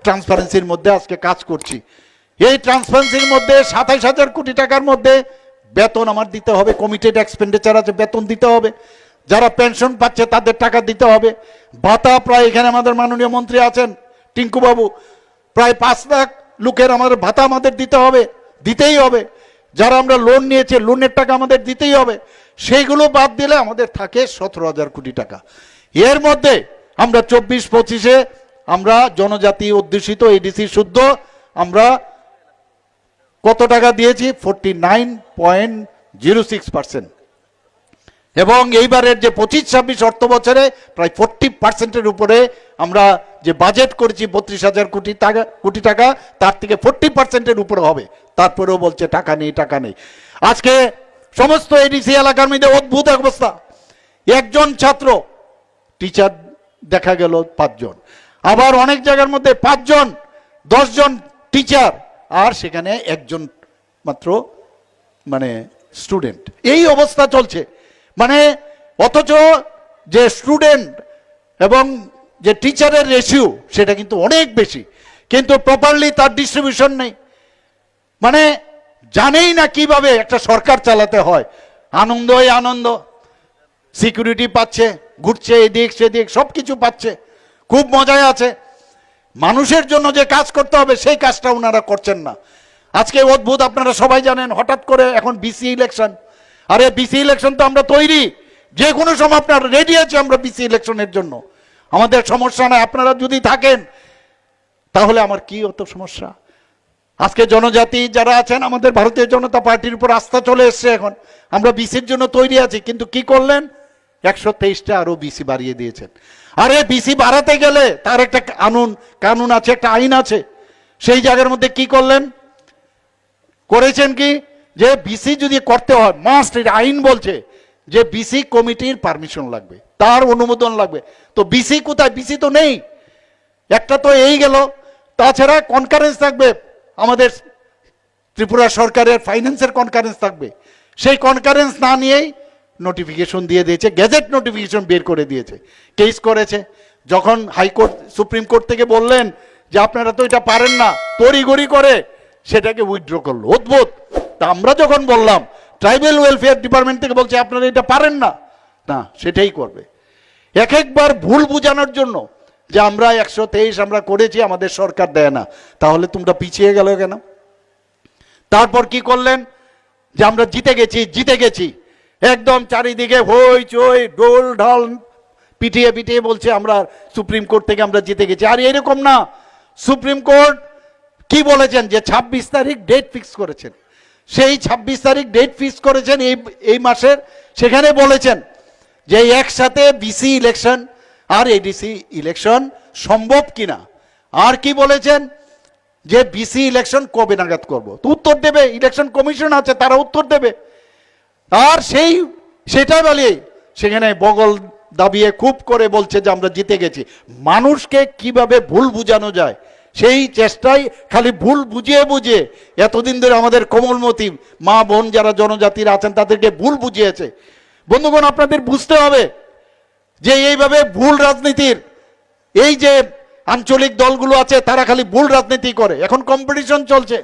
ট্রান্সপারেন্সির মধ্যে আজকে কাজ করছি। এই ট্রান্সপারেন্সির মধ্যে ২৭,০০০ কোটি টাকার মধ্যে বেতন আমার দিতে হবে, কমিটেড এক্সপেন্ডিচার আছে, বেতন দিতে হবে, যারা পেনশন পাচ্ছে তাদের টাকা দিতে হবে, ভাতা প্রায় এখানে আমাদের মাননীয় মন্ত্রী আছেন টিঙ্কু বাবু, প্রায় ৫ লাখ লোকের আমাদের ভাতা আমাদের দিতে হবে, দিতেই হবে। যারা আমরা লোন নিয়েছে লোনের টাকা আমাদের দিতেই হবে। সেইগুলো বাদ দিলে আমাদের থাকে ১৭,০০০ কোটি টাকা। এর মধ্যে আমরা ২৪-২৫-এ আমরা জনজাতি অধ্যুষিত এডিসি শুদ্ধ আমরা কত টাকা দিয়েছি? 49.06%। এবং এইবারের যে ২৫-২৬ অর্থ বছরে প্রায় 40%-এর উপরে আমরা যে বাজেট করেছি ৩২,০০০ কোটি টাকা, তার থেকে 40%-এর উপরে হবে। তারপরেও বলছে টাকা নেই, টাকা নেই। আজকে সমস্ত এডিসি এলাকার মধ্যে অদ্ভুত অবস্থা, একজন ছাত্র টিচার দেখা গেল ৫ জন, আবার অনেক জায়গার মধ্যে ৫ জন ১০ জন টিচার, আর সেখানে একজন মাত্র মানে স্টুডেন্ট। এই অবস্থা চলছে। মানে অথচ যে স্টুডেন্ট এবং যে টিচারের রেশিও সেটা কিন্তু অনেক বেশি, কিন্তু প্রপারলি তার ডিস্ট্রিবিউশন নেই। মানে জানেই না কিভাবে একটা সরকার চালাতে হয়। আনন্দই আনন্দ, সিকিউরিটি পাচ্ছে, ঘুরছে এদিক সেদিক, সব কিছু পাচ্ছে, খুব মজায় আছে। মানুষের জন্য যে কাজ করতে হবে সেই কাজটা ওনারা করছেন না। আজকে অদ্ভুত, আপনারা সবাই জানেন, হঠাৎ করে এখন বিসি ইলেকশন। আরে বিসি ইলেকশন তো আমরা তৈরি, যে কোনো সময় আপনারা রেডি আছে আমরা বিসি ইলেকশনের জন্য, আমাদের সমস্যা নাই। আপনারা যদি থাকেন তাহলে আমার কি অত সমস্যা? আজকে জনজাতি যারা আছেন আমাদের ভারতীয় জনতা পার্টির উপর আস্থা চলে এসছে, এখন আমরা বিসির জন্য তৈরি আছি। কিন্তু কি করলেন? ১২৩টা আরো বিসি বাড়িয়ে দিয়েছেন। আরে বিসি বাড়াতে গেলে তার একটা কানুন আছে, একটা আইন আছে। সেই জায়গার মধ্যে কি করলেন? করেছেন কি যে বিসি যদি করতে হয় মাস্ট, আইন বলছে যে বিসি কমিটির পারমিশন লাগবে, তার অনুমোদন লাগবে। তো বিসি কোথায়? বিসি তো নেই। একটা তো এই গেল, তাছাড়া কনকারেন্স থাকবে, আমাদের ত্রিপুরা সরকারের ফাইন্যান্সের কনকারেন্স থাকবে। সেই কনকারেন্স না নিয়েই নোটিফিকেশন দিয়ে দিয়েছে, গেজেট নোটিফিকেশন বের করে দিয়েছে, কেস করেছে। যখন হাইকোর্ট সুপ্রিম কোর্ট থেকে বললেন যে আপনারা তো এটা পারেন না, তড়িঘড়ি করে সেটাকে উইথড্র করলো। অদ্ভুত। তা আমরা যখন বললাম, ট্রাইবাল ওয়েলফেয়ার ডিপার্টমেন্ট থেকে বলছে আপনারা এটা পারেন না, না সেটাই করবে। একবার ভুল বোঝানোর জন্য যে আমরা ১২৩ আমরা করেছি, আমাদের সরকার দেয় না, তাহলে তোমরা পিছিয়ে গেল কেন? তারপর কি করলেন? যে আমরা জিতে গেছি, একদম চারিদিকে হই চই ডোল ঢাল পিটিয়ে পিটিয়ে বলছে আমরা সুপ্রিম কোর্ট থেকে আমরা জিতে গেছি। আর এরকম না, সুপ্রিম কোর্ট কি বলেছেন? যে ২৬ তারিখ ডেট ফিক্স করেছেন। সেই ২৬ তারিখ ডেট ফিক্স করেছেন এই মাসের। সেখানে বলেছেন যে একসাথে বিসি ইলেকশন আর এডিসি ইলেকশন সম্ভব কিনা। আর কি বলেছেন? যে বিসি ইলেকশন কবে নাগাদ করব, তো উত্তর দেবে, ইলেকশন কমিশন আছে, তারা উত্তর দেবে। আর সেটাই বলে সেখানে বগল দাবিয়ে খুব করে বলছে যে আমরা জিতে গেছি। মানুষকে কিভাবে ভুল বুঝানো যায় সেই চেষ্টায়, খালি ভুল বুঝিয়ে বুঝিয়ে এতদিন ধরে আমাদের কোমলমতি মা বোন যারা জনজাতিরা আছেন তাদেরকে ভুল বুঝিয়েছে। বন্ধুগণ, আপনাদের বুঝতে হবে যে এইভাবে ভুল রাজনীতির, এই যে আঞ্চলিক দলগুলো আছে তারা খালি ভুল রাজনীতি করে। এখন কম্পিটিশন চলছে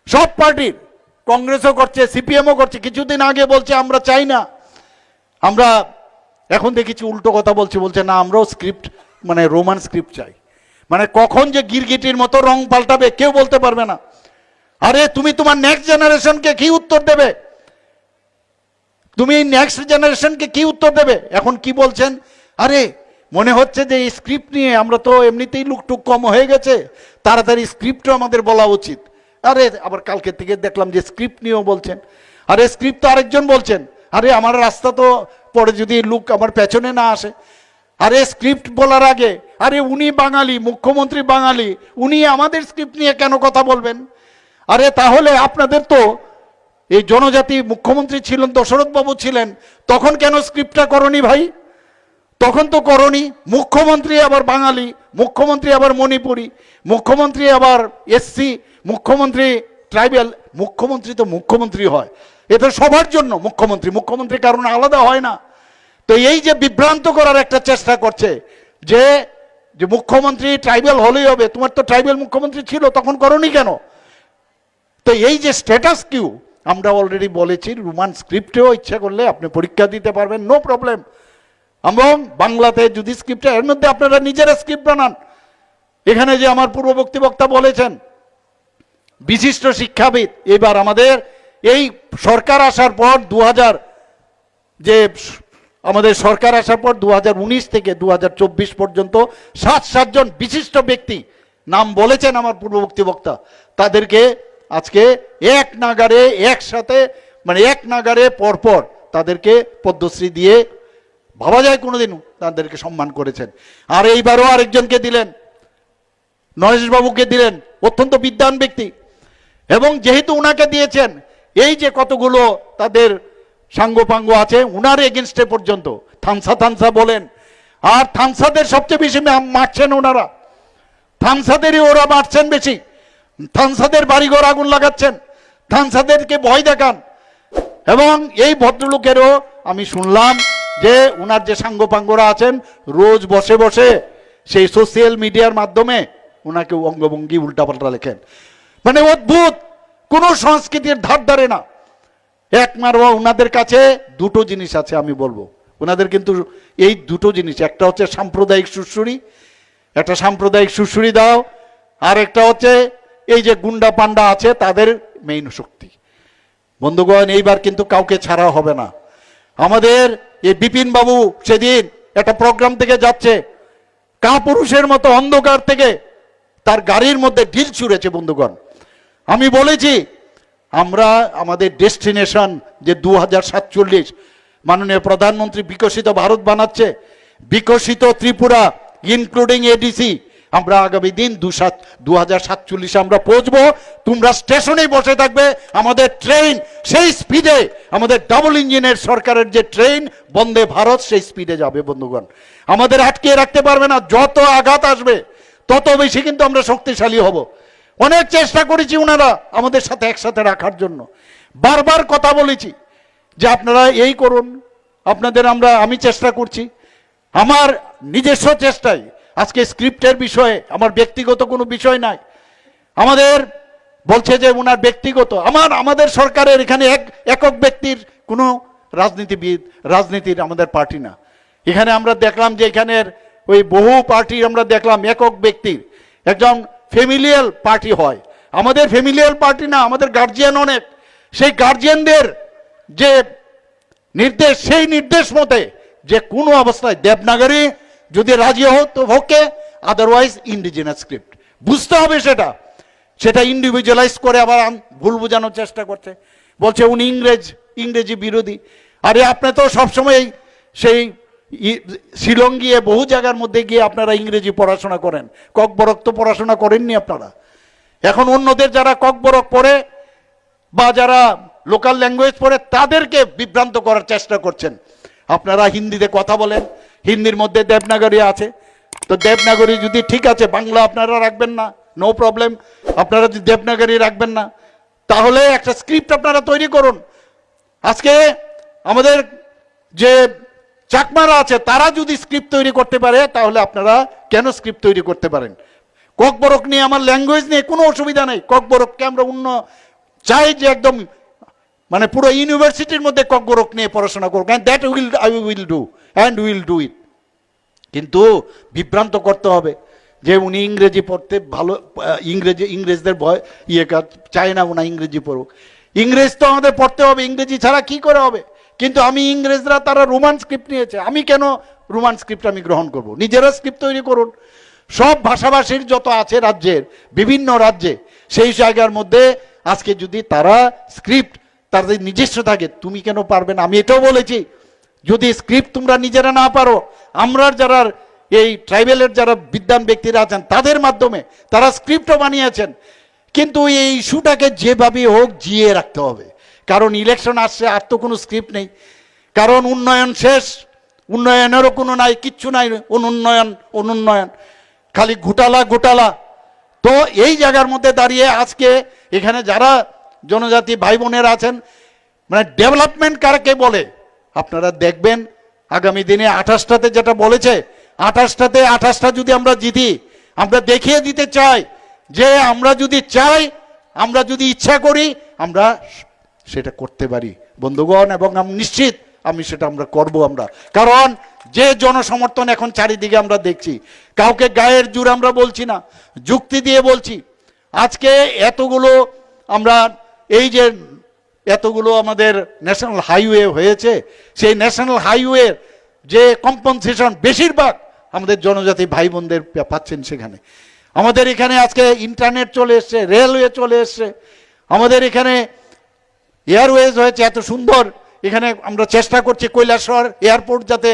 সব পার্টির, কংগ্রেসও করছে, সিপিএমও করছে। কিছুদিন আগে বলছে আমরা চাই না, আমরা এখন দেখেছি উল্টো কথা বলছে না আমরাও স্ক্রিপ্ট মানে রোমান স্ক্রিপ্ট চাই। মানে কখন যে গিরগিটির মতো রং পাল্টাবে কেউ বলতে পারবে না। আরে তুমি তোমার নেক্সট জেনারেশনকে কি উত্তর দেবে? তুমি নেক্সট জেনারেশনকে কি উত্তর দেবে? এখন কি বলছেন? আরে মনে হচ্ছে যে এই স্ক্রিপ্ট নিয়ে আমরা তো এমনিতেই লুকটুক কম হয়ে গেছে, তাড়াতাড়ি স্ক্রিপ্টও আমাদের বলা উচিত। আরে আবার কালকে থেকে দেখলাম যে স্ক্রিপ্ট নিয়েও বলছেন। আরে স্ক্রিপ্ট তো আরেকজন বলছেন, আরে আমার রাস্তা তো পরে যদি লুক আমার পেছনে না আসে। আরে স্ক্রিপ্ট বলার আগে, আরে উনি বাঙালি, মুখ্যমন্ত্রী বাঙালি, উনি আমাদের স্ক্রিপ্ট নিয়ে কেন কথা বলবেন? আরে তাহলে আপনাদের তো এই জনজাতি মুখ্যমন্ত্রী ছিলেন, দশরথ বাবু ছিলেন, তখন কেন স্ক্রিপ্টটা করনি ভাই? তখন তো করনি। মুখ্যমন্ত্রী আবার বাঙালি, মুখ্যমন্ত্রী আবার মণিপুরি, মুখ্যমন্ত্রী আবার এসসি, মুখ্যমন্ত্রী ট্রাইবাল। মুখ্যমন্ত্রী তো মুখ্যমন্ত্রী হয়, এটা সবার জন্য মুখ্যমন্ত্রী কারণ আলাদা হয় না। তো এই যে বিভ্রান্ত করার একটা চেষ্টা করছে যে যে মুখ্যমন্ত্রী ট্রাইবাল হলেই হবে, তোমার তো ট্রাইবাল মুখ্যমন্ত্রী ছিল, তখন করনি কেন? তো এই যে স্ট্যাটাস কিউ, আমরা অলরেডি বলেছি রোমান স্ক্রিপ্টেও ইচ্ছা করলে আপনি পরীক্ষা দিতে পারবেন, নো প্রবলেম। এবং বাংলাতে যদি স্ক্রিপ্ট, এর মধ্যে আপনারা নিজেরা স্ক্রিপ্ট বানান। এখানে যে আমার পূর্ববর্তী বক্তা বলেছেন বিশিষ্ট শিক্ষাবিদ, এবার আমাদের এই সরকার আসার পর আমাদের সরকার আসার পর 2019 থেকে 2024 পর্যন্ত 7 জন বিশিষ্ট ব্যক্তি নাম বলেছেন আমার পূর্ববর্তী বক্তা, তাদেরকে আজকে এক নাগারে একসাথে, মানে এক নাগারে পরপর তাদেরকে পদ্মশ্রী দিয়ে ভাবা যায় কোনোদিন তাদেরকে সম্মান করেছেন। আর এইবারও আরেকজনকে দিলেন, নরেশবাবুকে দিলেন, অত্যন্ত বিদ্বান ব্যক্তি। এবং যেহেতু উনাকে দিয়েছেন, এই যে কতগুলো তাদের সাঙ্গপাঙ্গ আছে উনার এগেনস্টে পর্যন্ত থানসা বলেন, আর থানসাদের সবচেয়ে বেশি মারছেন ওনারা, থানসাদেরই ওরা মারছেন বেশি, থানসাদের বাড়িঘর আগুন লাগাচ্ছেন, থানসাদেরকে ভয় দেখান। এবং এই ভদ্রলোকেরও আমি শুনলাম যে উনার যে সাঙ্গপাঙ্গরা আছেন রোজ বসে বসে সেই সোশ্যাল মিডিয়ার মাধ্যমে উনাকে অঙ্গভঙ্গি উল্টাপাল্টা লেখেন, মানে অদ্ভুত, কোনো সংস্কৃতির ধার ধারে না। একমাত্র ওনাদের কাছে দুটো জিনিস আছে আমি বলবো, ওনাদের কিন্তু এই দুটো জিনিস, একটা হচ্ছে সাম্প্রদায়িক সুরসুরি, একটা সাম্প্রদায়িক সুরসুরি দাও, আর একটা হচ্ছে এই যে গুন্ডা পান্ডা আছে তাদের মেইন শক্তি। বন্ধুগণ, এইবার কিন্তু কাউকে ছাড়া হবে না। আমাদের এই বিপিন বাবু সেদিন একটা প্রোগ্রাম থেকে যাচ্ছে, কাপুরুষের মতো অন্ধকার থেকে তার গাড়ির মধ্যে ঢিল ছুঁড়েছে। বন্ধুগণ, আমি বলেছি আমরা আমাদের ডেস্টিনেশন যে 2047 মাননীয় প্রধানমন্ত্রী বিকশিত ভারত বানাচ্ছে, বিকশিত ত্রিপুরা ইনক্লুডিং এডিসি, আমরা আগামী দিন 2047 আমরা পৌঁছবো। তোমরা স্টেশনেই বসে থাকবে, আমাদের ট্রেন সেই স্পিডে, আমাদের ডাবল ইঞ্জিনের সরকারের যে ট্রেন বন্দে ভারত সেই স্পিডে যাবে। বন্ধুগণ, আমাদের আটকে রাখতে পারবে না, যত আঘাত আসবে তত বেশি কিন্তু আমরা শক্তিশালী হব। অনেক চেষ্টা করেছি ওনারা আমাদের সাথে একসাথে রাখার জন্য, বারবার কথা বলেছি যে আপনারা এই করুন, আপনাদের আমি চেষ্টা করছি আমার নিজস্ব চেষ্টায়। আজকে স্ক্রিপ্টের বিষয়ে আমার ব্যক্তিগত কোনো বিষয় নাই, আমাদের বলছে যে ওনার ব্যক্তিগত, আমাদের সরকারের এখানে একক ব্যক্তির কোনো রাজনীতির আমাদের পার্টি না। এখানে আমরা দেখলাম যে এখানের ওই বহু পার্টি আমরা দেখলাম একক ব্যক্তির, একজন ফ্যামিলিয়াল পার্টি হয়, আমাদের ফ্যামিলিয়াল পার্টি না, আমাদের গার্জিয়ান অনেক, সেই গার্জিয়ানদের যে নির্দেশ, সেই নির্দেশ মতে যে কোনো অবস্থায় দেবনাগরী যদি রাজি হতো ওকে, আদারওয়াইজ ইন্ডিজিনাস স্ক্রিপ্ট বুঝতে হবে। সেটা ইন্ডিভিজুয়ালাইজ করে আবার ভুল বোঝানোর চেষ্টা করছে, বলছে উনি ইংরেজি বিরোধী। আরে আপনি তো সবসময় সেই শিলং গিয়ে বহু জায়গার মধ্যে গিয়ে আপনারা ইংরেজি পড়াশোনা করেন, ককবরক তো পড়াশোনা করেননি আপনারা। এখন অন্যদের যারা ককবরক পড়ে বা যারা লোকাল ল্যাঙ্গুয়েজ পড়ে তাদেরকে বিভ্রান্ত করার চেষ্টা করছেন। আপনারা হিন্দিতে কথা বলেন, হিন্দির মধ্যে দেবনাগরী আছে, তো দেবনাগরী যদি ঠিক আছে, বাংলা আপনারা রাখবেন না, নো প্রবলেম, আপনারা যদি দেবনাগরী রাখবেন না তাহলে একটা স্ক্রিপ্ট আপনারা তৈরি করুন। আজকে আমাদের যে চাকমারা আছে তারা যদি স্ক্রিপ্ট তৈরি করতে পারে তাহলে আপনারা কেন স্ক্রিপ্ট তৈরি করতে পারেন? ককবরক নিয়ে আমার ল্যাঙ্গুয়েজ নিয়ে কোনো অসুবিধা নেই, ককবরককে আমরা চাই যে একদম মানে পুরো ইউনিভার্সিটির মধ্যে ককবরক নিয়ে পড়াশোনা করুক, দ্যাট উইল ডু ইট। কিন্তু বিভ্রান্ত করতে হবে যে উনি ইংরেজি পড়তে ভালো, ইংরেজদের ভয় চায় না ওনা ইংরেজি পড়ুক। ইংরেজ তো আমাদের পড়তে হবে, ইংরেজি ছাড়া কি করে হবে? কিন্তু ইংরেজরা তারা রোমান স্ক্রিপ্ট নিয়েছে, আমি কেন রোমান স্ক্রিপ্ট আমি গ্রহণ করব? নিজেরা স্ক্রিপ্ট তৈরি করুন। সব ভাষাভাষীর যত আছে রাজ্যের, বিভিন্ন রাজ্যে, সেই জায়গার মধ্যে আজকে যদি তারা স্ক্রিপ্ট তাদের নিজস্ব থাকে, তুমি কেন পারবে না? আমি এটাও বলেছি, যদি স্ক্রিপ্ট তোমরা নিজেরা না পারো, আমরা যারা এই ট্রাইবেলের যারা বিদ্বান ব্যক্তিরা আছেন তাদের মাধ্যমে তারা স্ক্রিপ্টও বানিয়েছেন, কিন্তু এই ইস্যুটাকে যেভাবে হোক জিয়ে রাখতে হবে। কারণ ইলেকশন আসছে, আর তো কোনো স্ক্রিপ্ট নেই, কারণ উন্নয়ন শেষ, উন্নয়নেরও কোনো নাই, কিচ্ছু নাই, অনুন্নয়ন খালি ঘোটালা। তো এই জায়গার মধ্যে দাঁড়িয়ে আজকে এখানে যারা জনজাতি ভাই বোনেরা আছেন, মানে ডেভেলপমেন্ট কারকে বলে আপনারা দেখবেন আগামী দিনে 28টাতে যেটা বলেছে, 28টাতে 28টা যদি আমরা জিতি, আমরা দেখিয়ে দিতে চাই যে আমরা যদি চাই, আমরা যদি ইচ্ছা করি, আমরা সেটা করতে পারি বন্ধুগণ। এবং আমি নিশ্চিত সেটা আমরা করব। আমরা কারণ যে জনসমর্থন এখন চারিদিকে আমরা দেখছি, কাউকে গায়ের জোর আমরা বলছি না, যুক্তি দিয়ে বলছি। আজকে এতগুলো আমরা এই যে এতগুলো আমাদের ন্যাশনাল হাইওয়ে হয়েছে, সেই ন্যাশনাল হাইওয়ের যে কম্পনসেশন বেশিরভাগ আমাদের জনজাতি ভাই বোনদের পাচ্ছেন। সেখানে আমাদের এখানে আজকে ইন্টারনেট চলে এসছে, রেলওয়ে চলে এসছে, আমাদের এখানে এয়ারওয়েজ হয়েছে এত সুন্দর। এখানে আমরা চেষ্টা করছি কৈলাসহর এয়ারপোর্ট যাতে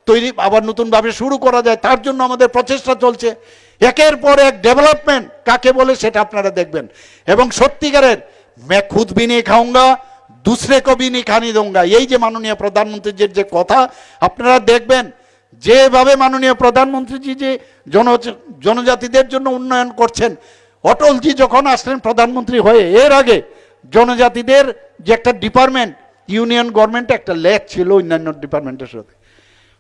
তৈরি আবার নতুনভাবে শুরু করা যায়, তার জন্য আমাদের প্রচেষ্টা চলছে। একের পর এক ডেভেলপমেন্ট কাকে বলে সেটা আপনারা দেখবেন। এবং সত্যিকারের मैं खुद भी नहीं खाऊंगा, दूसरे को भी नहीं खाने दूंगा, এই যে মাননীয় প্রধানমন্ত্রীজির যে কথা আপনারা দেখবেন, যেভাবে মাননীয় প্রধানমন্ত্রীজি যে জনজাতিদের জন্য উন্নয়ন করছেন। অটলজি যখন আসলেন প্রধানমন্ত্রী হয়ে, এর আগে জনজাতিদের যে একটা ডিপার্টমেন্ট, ইউনিয়ন গভর্নমেন্টে একটা লেক ছিল অন্যান্য ডিপার্টমেন্টের সাথে।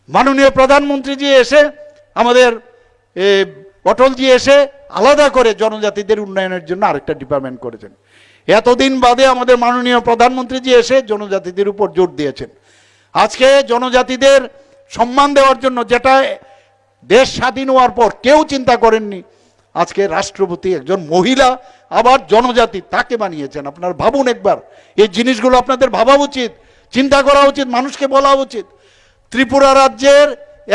মাননীয় প্রধানমন্ত্রীজি এসে আমাদের অটলজি এসে আলাদা করে জনজাতিদের উন্নয়নের জন্য আরেকটা ডিপার্টমেন্ট করেছেন। এতদিন বাদে আমাদের মাননীয় প্রধানমন্ত্রীজি এসে জনজাতিদের উপর জোর দিয়েছেন। আজকে জনজাতিদের সম্মান দেওয়ার জন্য, যেটা দেশ স্বাধীন হওয়ার পর কেউ চিন্তা করেননি, আজকে রাষ্ট্রপতি একজন মহিলা, আবার জনজাতি, তাকে বানিয়েছেন। আপনারা ভাবুন একবার, এই জিনিসগুলো আপনাদের ভাবা উচিত, চিন্তা করা উচিত, মানুষকে বলা উচিত। ত্রিপুরা রাজ্যের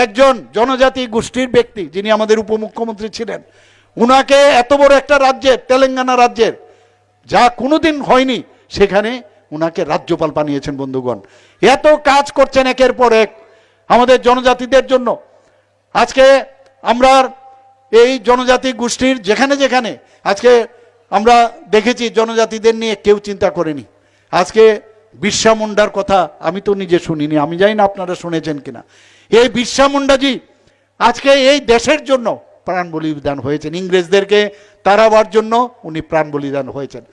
একজন জনজাতি গোষ্ঠীর ব্যক্তি যিনি আমাদের উপমুখ্যমন্ত্রী ছিলেন, উনাকে এত বড় একটা রাজ্যের, তেলেঙ্গানা রাজ্যের, যা কোনোদিন হয়নি, সেখানে উনাকে রাজ্যপাল বানিয়েছেন। বন্ধুগণ, এত কাজ করছেন একের পর এক আমাদের জনজাতিদের জন্য। আজকে আমরা এই জনজাতি গোষ্ঠীর যেখানে যেখানে আজকে আমরা দেখেছি জনজাতিদের নিয়ে কেউ চিন্তা করেনি। আজকে বিরসা মুন্ডার কথা আমি তো নিজে শুনিনি, আমি জানি না আপনারা শুনেছেন কিনা। এই বিরসা মুন্ডাজি আজকে এই দেশের জন্য প্রাণ বলিদান হয়েছেন, ইংরেজদেরকে তাড়াবার জন্য উনি প্রাণ বলিদান হয়েছেন।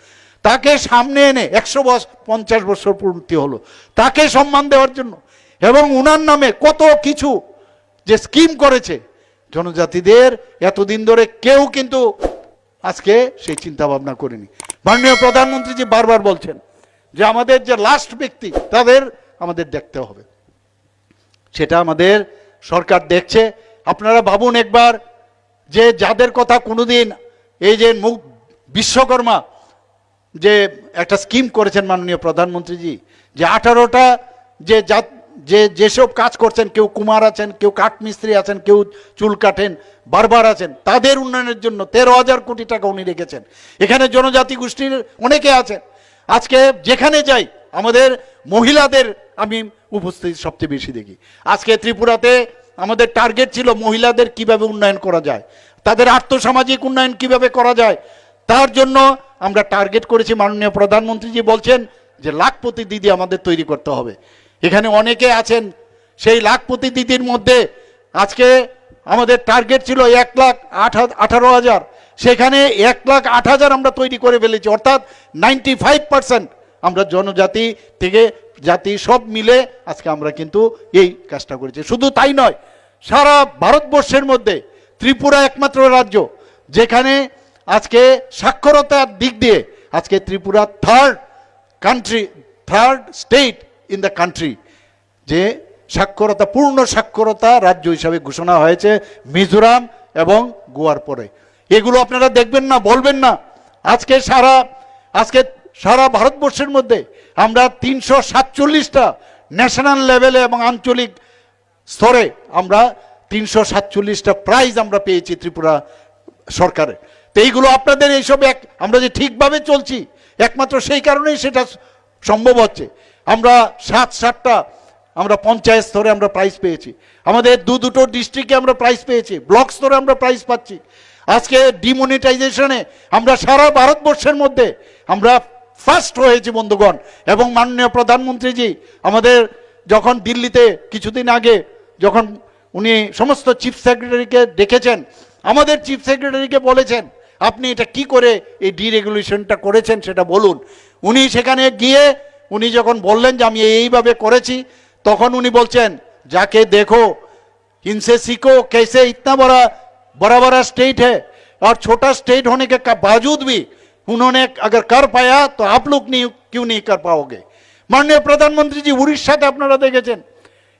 তাকে সামনে এনে 150 বছর পূর্তি হলো, তাকে সম্মান দেওয়ার জন্য। এবং উনার নামে কত কিছু যে স্কিম করেছে জনজাতিদের, এতদিন ধরে কেউ কিন্তু আজকে সেই চিন্তা ভাবনা করেনি। মাননীয় প্রধানমন্ত্রীজি বারবার বলছেন যে আমাদের যে লাস্ট ব্যক্তি তাদের আমাদের দেখতে হবে, সেটা আমাদের সরকার দেখছে। আপনারা ভাবুন একবার, যে যাদের কথা কোনোদিন এই যে বিশ্বকর্মা যে একটা স্কিম করেছেন মাননীয় প্রধানমন্ত্রীজি, যে 18টা যেসব কাজ করছেন, কেউ কুমার আছেন, কেউ কাঠমিস্ত্রি আছেন, কেউ চুল কাটেন, বারবার আছেন, তাদের উন্নয়নের জন্য 13,000 কোটি টাকা উনি রেখেছেন। এখানে জনজাতি গোষ্ঠীর অনেকে আছেন। আজকে যেখানে যাই আমাদের মহিলাদের আমি উপস্থিতি সবচেয়ে বেশি দেখি। আজকে ত্রিপুরাতে আমাদের টার্গেট ছিল মহিলাদের কিভাবে উন্নয়ন করা যায়, তাদের আর্থসামাজিক উন্নয়ন কিভাবে করা যায়, তার জন্য আমরা টার্গেট করেছি। মাননীয় প্রধানমন্ত্রীজি বলছেন যে লাখপতি দিদি আমাদের তৈরি করতে হবে। এখানে অনেকে আছেন, সেই লাখপতি দিদির মধ্যে আজকে আমাদের টার্গেট ছিল 1,18,000, সেখানে 1,08,000 আমরা তৈরি করে ফেলেছি। অর্থাৎ 95% আমরা জনজাতি থেকে জাতি সব মিলে আজকে আমরা কিন্তু এই কাজটা করেছি। শুধু তাই নয়, সারা ভারতবর্ষের মধ্যে ত্রিপুরা একমাত্র রাজ্য যেখানে আজকে সাক্ষরতার দিক দিয়ে আজকে Tripura third state in the country, যে সাক্ষরতা, পূর্ণ সাক্ষরতা রাজ্য হিসাবে ঘোষণা হয়েছে মিজোরাম এবং গোয়ার পরে। এগুলো আপনারা দেখবেন না, বলবেন না। আজকে সারা ভারতবর্ষের মধ্যে আমরা 347টা ন্যাশনাল লেভেলে এবং আঞ্চলিক স্তরে আমরা 347টা প্রাইজ আমরা পেয়েছি ত্রিপুরা সরকারে। তো এইগুলো আপনাদের এইসব আমরা যে ঠিকভাবে চলছি একমাত্র সেই কারণেই সেটা সম্ভব হচ্ছে। আমরা 7টা আমরা পঞ্চায়েত স্তরে আমরা প্রাইজ পেয়েছি, আমাদের দুটো ডিস্ট্রিক্টে আমরা প্রাইজ পেয়েছি, ব্লক স্তরে আমরা প্রাইজ পাচ্ছি। আজকে ডিমনিটাইজেশনে আমরা সারা ভারতবর্ষের মধ্যে আমরা ফার্স্ট হয়েছি বন্ধুগণ। এবং মাননীয় প্রধানমন্ত্রীজি আমাদের যখন দিল্লিতে কিছুদিন আগে যখন উনি সমস্ত চিফ সেক্রেটারিকে ডেকেছেন, আমাদের চিফ সেক্রেটারিকে বলেছেন আপনি এটা কি করে এই ডিরেগুলেশনটা করেছেন সেটা বলুন। উনি সেখানে গিয়ে উনি যখন বললেন যে আমি এইভাবে করেছি, তখন উনি বলছেন যাকে দেখো इनसे सीखो कैसे इतना बड़ा बड़ा स्टेट है और छोटा स्टेट होने के बावजूद भी उन्होंने अगर कर पाया तो आप लोग नहीं क्यों नहीं कर पाओगे। माननीय प्रधानमंत्री जी उड़ीसाते আপনারা দেখেছেন,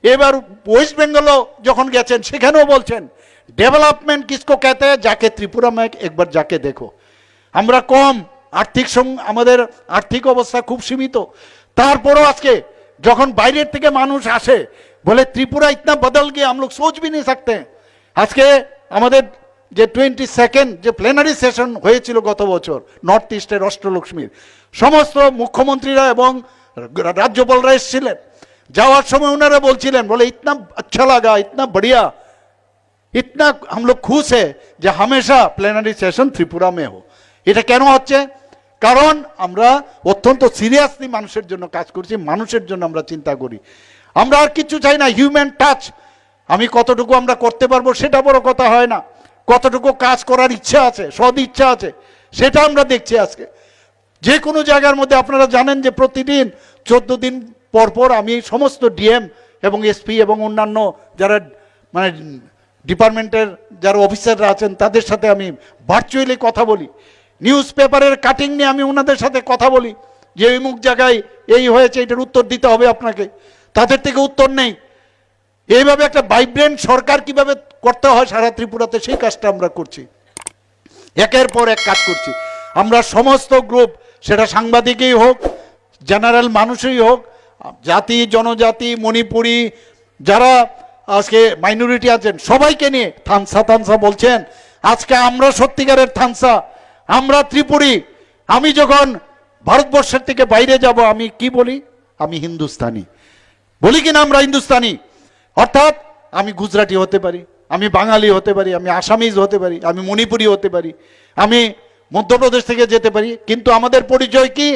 এবার ওয়েস্ট বেঙ্গলও যখন গেছেন সেখানেও বলছেন डेवलपमेंट किसको कहते हैं, जाके त्रिपुरा में एक बार जाके देखो। আমরা কম আমাদের আর্থিক অবস্থা খুব সীমিত, তারপরও আজকে যখন বাইরের থেকে মানুষ আসে বলে ত্রিপুরা इतना बदल गया हम लोग सोच भी नहीं सकते। আজকে আমাদের যে 22nd যে প্লেনারি সেশন হয়েছিল গত বছর নর্থ ইস্টের অষ্টলক্ষ্মীর, সমস্ত মুখ্যমন্ত্রীরা এবং রাজ্যপালরা এসেছিলেন। যাওয়ার সময় ওনারা বলছিলেন বলে इतना अच्छा लगा, इतना बढ़िया, इतना हम लोग खुश है যে हमेशा প্লেনারি সেশন ত্রিপুরা में हो। এটা কেন হচ্ছে? কারণ আমরা অত্যন্ত সিরিয়াসলি মানুষের জন্য কাজ করছি, মানুষের জন্য আমরা চিন্তা করি। আমরা আর কিছু চাই না, হিউম্যান টাচ। আমি কতটুকু আমরা করতে পারবো সেটা বড় কথা হয় না, কতটুকু কাজ করার ইচ্ছা আছে, সদ ইচ্ছা আছে, সেটা আমরা দেখছি। আজকে যে কোনো জায়গার মধ্যে আপনারা জানেন যে প্রতিদিন 14 দিন পর পর আমি সমস্ত ডিএম এবং এসপি এবং অন্যান্য যারা মানে ডিপার্টমেন্টের যারা অফিসাররা আছেন তাদের সাথে আমি ভার্চুয়ালি কথা বলি। নিউজ পেপারের কাটিং নিয়ে আমি ওনাদের সাথে কথা বলি যে এই মুখ জায়গায় এই হয়েছে, এটার উত্তর দিতে হবে আপনাকে। তাদের থেকে উত্তর নেই। এইভাবে একটা ভাইব্রেন্ট সরকার কিভাবে করতে হয় সারা ত্রিপুরাতে সেই কাজটা আমরা করছি, একের পর এক কাজ করছি। আমরা সমস্ত গ্রুপ, সেটা সাংবাদিকই হোক, জেনারেল মানুষই হোক, জাতি জনজাতি মণিপুরি যারা আজকে মাইনরিটি আছেন সবাইকে নিয়ে থানসা বলছেন। আজকে আমরা সত্যিকারের থানসা, আমরা ত্রিপুরী। আমি যখন ভারতবর্ষের থেকে বাইরে যাব আমি কি বলি? আমি হিন্দুস্তানি বলি কিনা? আমরা হিন্দুস্তানি, অর্থাৎ আমি গুজরাটি হতে পারি, আমি বাঙালি হতে পারি, আমি আসামিজ হতে পারি, আমি মণিপুরি হতে পারি, আমি মধ্যপ্রদেশ থেকে যেতে পারি, কিন্তু আমাদের পরিচয় কি?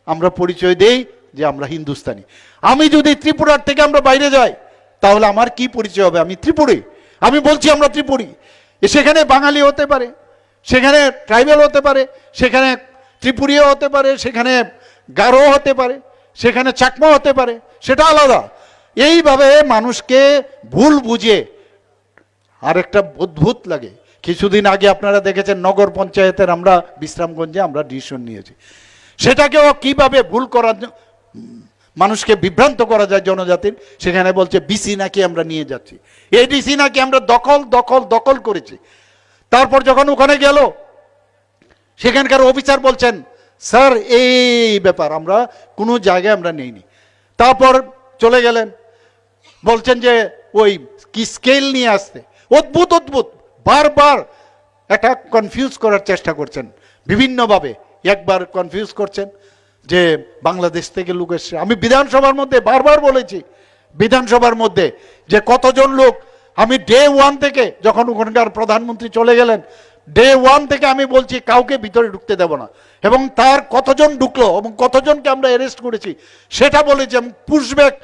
আমরা পরিচয় দেই যে আমরা হিন্দুস্তানি। আমি যদি ত্রিপুরার থেকে আমরা বাইরে যাই তাহলে আমার কি পরিচয় হবে? আমি ত্রিপুরী। আমি বলছি আমরা ত্রিপুরী। সেখানে বাঙালি হতে পারে, সেখানে ট্রাইবেল হতে পারে, সেখানে ত্রিপুরীয় হতে পারে, সেখানে গারো হতে পারে, সেখানে চাকমা হতে পারে, সেটা আলাদা। এইভাবে মানুষকে ভুল বুঝে আর একটা অদ্ভুত লাগে। কিছুদিন আগে আপনারা দেখেছেন নগর পঞ্চায়েতের আমরা বিশ্রামগঞ্জে আমরা ডিসিশন নিয়েছি, সেটাকেও কিভাবে ভুল করার মানুষকে বিভ্রান্ত করা যায় জনজাতির। সেখানে বলছে বিসি নাকি আমরা নিয়ে যাচ্ছি, এডিসি নাকি আমরা দখল করেছি। তারপর যখন ওখানে গেল সেখানকার অফিসার বলছেন স্যার এই ব্যাপার আমরা কোনো জায়গায় আমরা নেইনি। তারপর চলে গেলেন বলছেন যে ওই কি স্কেল নিয়ে আসতে। অদ্ভুত বারবার এটা কনফিউজ করার চেষ্টা করছেন বিভিন্নভাবে। একবার কনফিউজ করছেন যে বাংলাদেশ থেকে লোক এসছে। আমি বিধানসভার মধ্যে বারবার বলেছি, বিধানসভার মধ্যে যে কতজন লোক, আমি ডে 1 থেকে যখন ওখানকার প্রধানমন্ত্রী চলে গেলেন ডে 1 থেকে আমি বলছি কাউকে ভিতরে ঢুকতে দেব না, এবং তার কতজন ঢুকলো এবং কতজনকে আমরা অ্যারেস্ট করেছি সেটা বলেছি। পুশব্যাক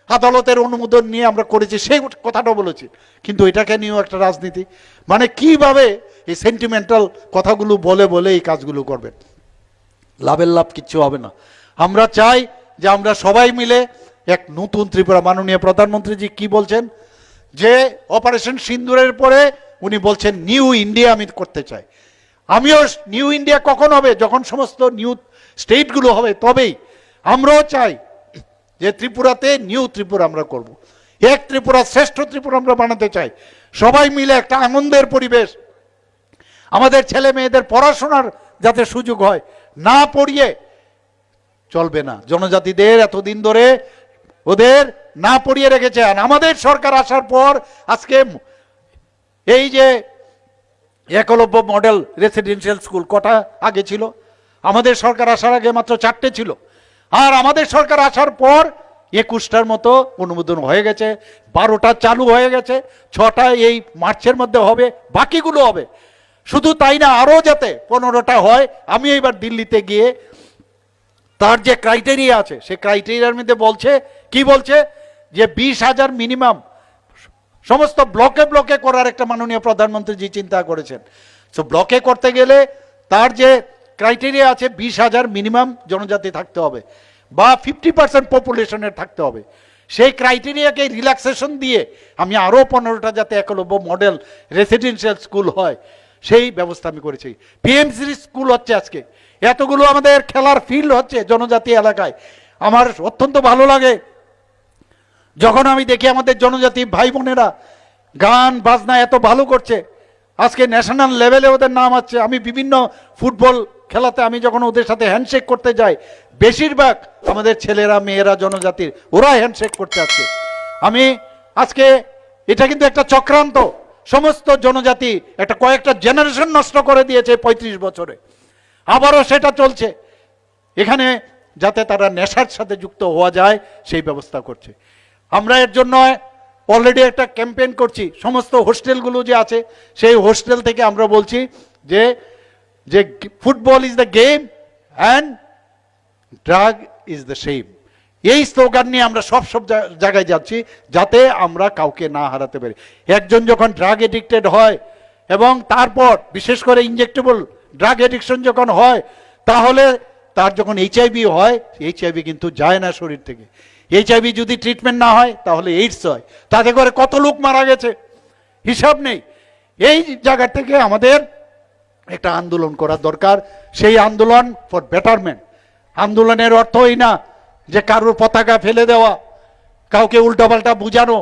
আদালতের অনুমোদন নিয়ে আমরা করেছি সেই কথাটা বলেছি। কিন্তু এটাকে নিয়েও একটা রাজনীতি, মানে কিভাবে এই সেন্টিমেন্টাল কথাগুলো বলে এই কাজগুলো করবেন, লাভের লাভ কিচ্ছু হবে না। আমরা চাই যে আমরা সবাই মিলে এক নতুন ত্রিপুরা। মাননীয় প্রধানমন্ত্রীজি কি বলছেন যে অপারেশন সিন্দুরের পরে উনি বলছেন নিউ ইন্ডিয়া আমি করতে চাই। আমিও নিউ ইন্ডিয়া কখন হবে? যখন সমস্ত নিউ স্টেটগুলো হবে তবেই। আমরাও চাই যে ত্রিপুরাতে নিউ ত্রিপুরা আমরা করব, এক ত্রিপুরা শ্রেষ্ঠ ত্রিপুরা আমরা বানাতে চাই। সবাই মিলে একটা আনন্দের পরিবেশ, আমাদের ছেলে মেয়েদের পড়াশোনার যাতে সুযোগ হয়। না পড়িয়ে চলবে না। জনজাতিদের এতদিন ধরে ওদের না পড়িয়ে রেখেছে। আর আমাদের সরকার আসার পর আজকে এই যে একলব্য মডেল রেসিডেন্সিয়াল স্কুল কটা আগে ছিল? আমাদের সরকার আসার আগে মাত্র 4টে ছিল। আর আমাদের সরকার আসার পর 21টার মতো অনুমোদন হয়ে গেছে, 12টা চালু হয়ে গেছে, 6টা এই মার্চের মধ্যে হবে, বাকিগুলো হবে। শুধু তাই না, আরও যাতে 15টা হয়। আমি এইবার দিল্লিতে গিয়ে তার যে ক্রাইটেরিয়া আছে সেই ক্রাইটেরিয়ার মধ্যে বলছে কি বলছে যে 20,000 মিনিমাম সমস্ত ব্লকে করার একটা মাননীয় প্রধানমন্ত্রী চিন্তা করেছেন। তো ব্লকে করতে গেলে তার যে ক্রাইটেরিয়া আছে 20,000 মিনিমাম জনজাতি থাকতে হবে বা 50% পপুলেশনের থাকতে হবে। সেই ক্রাইটেরিয়াকে রিল্যাক্সেশন দিয়ে আমি আরও 15টা যাতে একলব্য মডেল রেসিডেন্সিয়াল স্কুল হয় সেই ব্যবস্থা আমি করেছি। পিএমসি স্কুল হচ্ছে আজকে, এতগুলো আমাদের খেলার ফিল্ড হচ্ছে জনজাতি এলাকায়। আমার অত্যন্ত ভালো লাগে যখন আমি দেখি আমাদের জনজাতি ভাই বোনেরা গান বাজনা এত ভালো করছে, আজকে ন্যাশনাল লেভেলে ওদের নাম আছে। আমি বিভিন্ন ফুটবল খেলাতে আমি যখন ওদের সাথে হ্যান্ডশেক করতে যাই, বেশিরভাগ আমাদের ছেলেরা মেয়েরা জনজাতির, ওরা হ্যান্ডশেক করতে আছে। আমি আজকে এটা কিন্তু একটা চক্রান্ত, সমস্ত জনজাতি একটা কয়েকটা জেনারেশন নষ্ট করে দিয়েছে 35 বছরে, আবারও সেটা চলছে এখানে, যাতে তারা নেশার সাথে যুক্ত হওয়া যায় সেই ব্যবস্থা করছে। আমরা এর জন্য অলরেডি একটা ক্যাম্পেইন করছি। সমস্ত হোস্টেলগুলো যে আছে সেই হোস্টেল থেকে আমরা বলছি যে যে football is the game and drug is the shame. এই স্লোগান নিয়ে আমরা সব জায়গায় যাচ্ছি যাতে আমরা কাউকে না হারাতে পারি। একজন যখন ড্রাগ এডিক্টেড হয় এবং তারপর বিশেষ করে ইনজেক্টেবল ড্রাগ এডিকশন যখন হয়, তাহলে তার যখন এইচআইভি হয়, এইচআইভি কিন্তু যায় না শরীর থেকে। এইচআইভি যদি ট্রিটমেন্ট না হয় তাহলে এইডস হয়, তাতে করে কত লোক মারা গেছে হিসাব নেই। এই জায়গা থেকে আমাদের একটা আন্দোলন করার দরকার, সেই আন্দোলন ফর বেটারমেন্ট। আন্দোলনের অর্থই না যে কারোর পতাকা ফেলে দেওয়া, কাউকে উল্টাপাল্টা বুঝানো,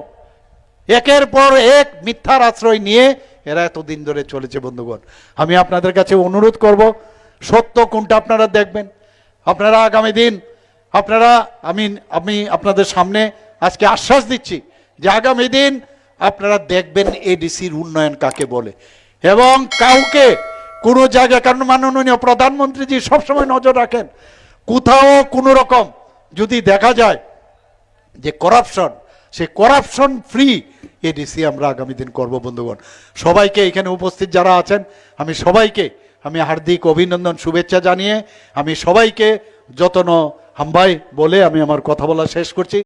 একের পর এক মিথ্যার আশ্রয় নিয়ে এরা এতদিন ধরে চলেছে। বন্ধুগণ, আমি আপনাদের কাছে অনুরোধ করব, সত্য কোনটা আপনারা দেখবেন। আপনারা আগামী দিন আমি আপনাদের সামনে আজকে আশ্বাস দিচ্ছি যে আগামী দিন আপনারা দেখবেন এডিসির উন্নয়ন কাকে বলে, এবং কাউকে কোনো জায়গায়, কারণ মাননীয় প্রধানমন্ত্রীজি সবসময় নজর রাখেন, কোথাও কোনো রকম যদি দেখা যায় যে করাপশন, সেই করাপশন ফ্রি এডিসি আমরা আগামী দিন করব। বন্ধুগণ, সবাইকে এখানে উপস্থিত যারা আছেন আমি সবাইকে হার্দিক অভিনন্দন শুভেচ্ছা জানিয়ে আমি সবাইকে যতন হাম্বাই বলে আমি আমার কথা বলা শেষ করছি।